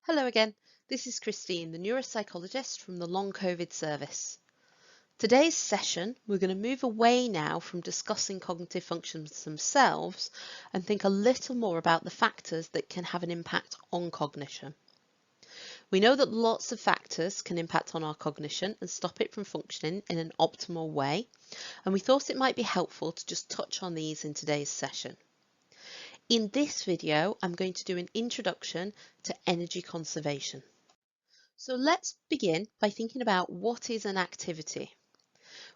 Hello again, this is Christine, the neuropsychologist from the Long COVID service. Today's session, we're going to move away now from discussing cognitive functions themselves and think a little more about the factors that can have an impact on cognition. We know that lots of factors can impact on our cognition and stop it from functioning in an optimal way, and we thought it might be helpful to just touch on these in today's session. In this video, I'm going to do an introduction to energy conservation. So let's begin by thinking about what is an activity.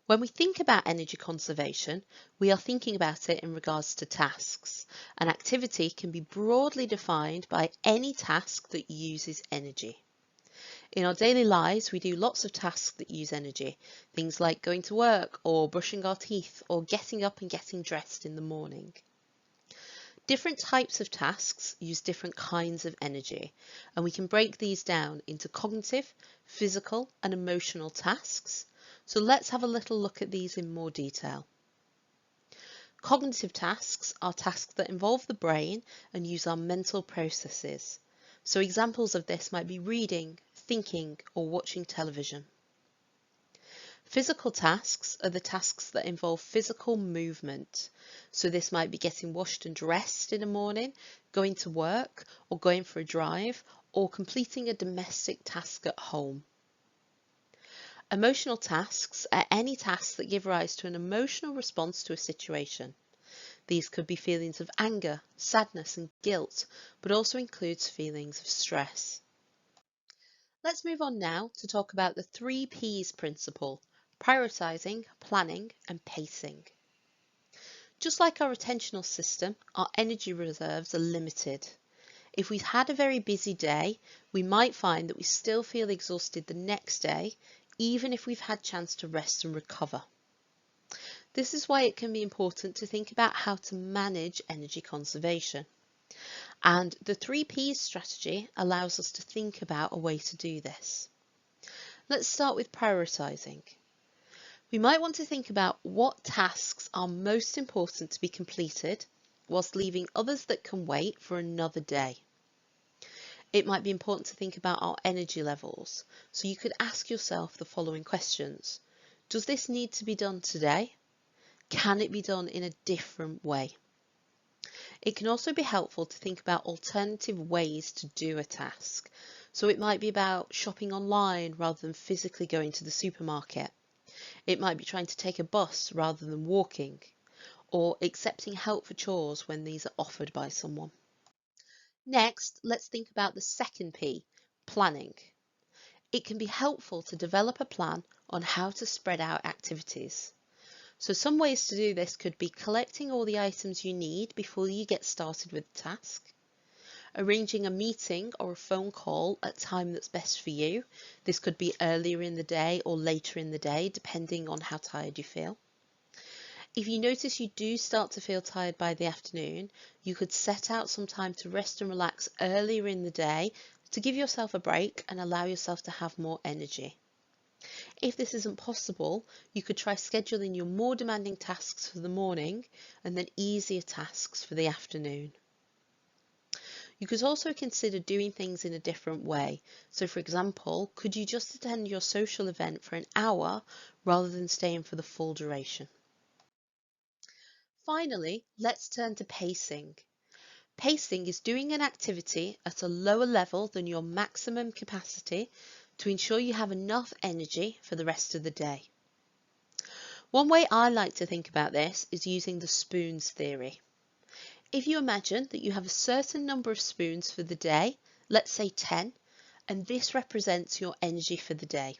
When we think about energy conservation, we are thinking about it in regards to tasks. An activity can be broadly defined by any task that uses energy. In our daily lives, we do lots of tasks that use energy, things like going to work or brushing our teeth or getting up and getting dressed in the morning. Different types of tasks use different kinds of energy, and we can break these down into cognitive, physical, and emotional tasks. So let's have a little look at these in more detail. Cognitive tasks are tasks that involve the brain and use our mental processes. So examples of this might be reading, thinking, or watching television. Physical tasks are the tasks that involve physical movement. So this might be getting washed and dressed in the morning, going to work, or going for a drive, or completing a domestic task at home. Emotional tasks are any tasks that give rise to an emotional response to a situation. These could be feelings of anger, sadness, and guilt, but also includes feelings of stress. Let's move on now to talk about the 3 Ps principle: prioritizing, planning, and pacing. Just like our attentional system, our energy reserves are limited. If we've had a very busy day, we might find that we still feel exhausted the next day, even if we've had a chance to rest and recover. This is why it can be important to think about how to manage energy conservation. And the 3 Ps strategy allows us to think about a way to do this. Let's start with prioritizing. We might want to think about what tasks are most important to be completed, whilst leaving others that can wait for another day. It might be important to think about our energy levels, so you could ask yourself the following questions. Does this need to be done today? Can it be done in a different way? It can also be helpful to think about alternative ways to do a task. So it might be about shopping online rather than physically going to the supermarket. It might be trying to take a bus rather than walking, or accepting help for chores when these are offered by someone. Next, let's think about the second P, planning. It can be helpful to develop a plan on how to spread out activities. So some ways to do this could be collecting all the items you need before you get started with the task, arranging a meeting or a phone call at a time that's best for you. This could be earlier in the day or later in the day, depending on how tired you feel. If you notice you do start to feel tired by the afternoon, you could set out some time to rest and relax earlier in the day to give yourself a break and allow yourself to have more energy. If this isn't possible, you could try scheduling your more demanding tasks for the morning and then easier tasks for the afternoon. You could also consider doing things in a different way. So for example, could you just attend your social event for an hour rather than staying for the full duration? Finally, let's turn to pacing. Pacing is doing an activity at a lower level than your maximum capacity to ensure you have enough energy for the rest of the day. One way I like to think about this is using the spoons theory. If you imagine that you have a certain number of spoons for the day, let's say 10, and this represents your energy for the day.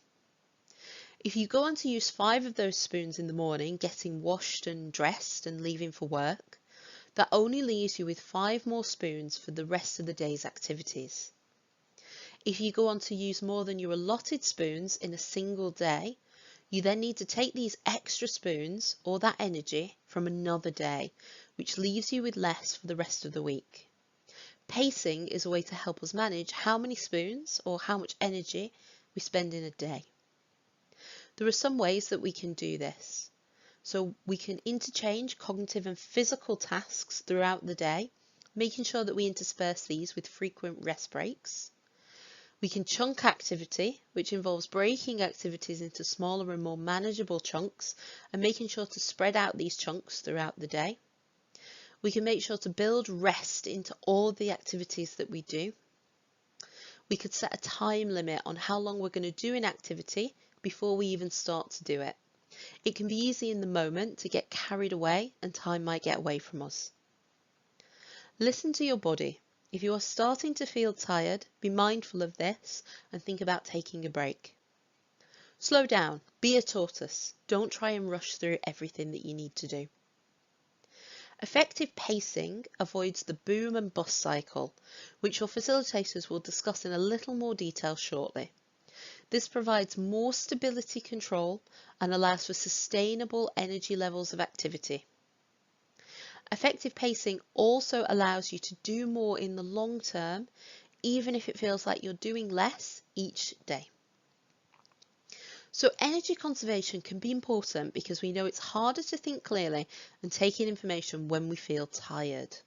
If you go on to use 5 of those spoons in the morning, getting washed and dressed and leaving for work, that only leaves you with 5 more spoons for the rest of the day's activities. If you go on to use more than your allotted spoons in a single day, you then need to take these extra spoons or that energy from another day, which leaves you with less for the rest of the week. Pacing is a way to help us manage how many spoons or how much energy we spend in a day. There are some ways that we can do this. So we can interchange cognitive and physical tasks throughout the day, making sure that we intersperse these with frequent rest breaks. We can chunk activity, which involves breaking activities into smaller and more manageable chunks and making sure to spread out these chunks throughout the day. We can make sure to build rest into all the activities that we do. We could set a time limit on how long we're going to do an activity before we even start to do it. It can be easy in the moment to get carried away and time might get away from us. Listen to your body. If you are starting to feel tired, be mindful of this and think about taking a break. Slow down, be a tortoise. Don't try and rush through everything that you need to do. Effective pacing avoids the boom and bust cycle, which your facilitators will discuss in a little more detail shortly. This provides more stability control and allows for sustainable energy levels of activity. Effective pacing also allows you to do more in the long term, even if it feels like you're doing less each day. So energy conservation can be important because we know it's harder to think clearly and take in information when we feel tired.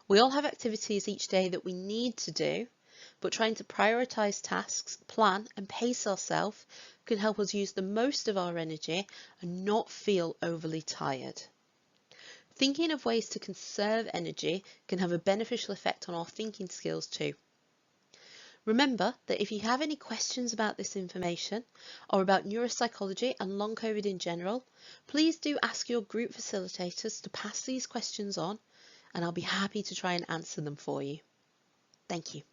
We all have activities each day that we need to do, but trying to prioritise tasks, plan and pace ourselves can help us use the most of our energy and not feel overly tired. Thinking of ways to conserve energy can have a beneficial effect on our thinking skills too. Remember that if you have any questions about this information or about neuropsychology and long COVID in general, please do ask your group facilitators to pass these questions on and I'll be happy to try and answer them for you. Thank you.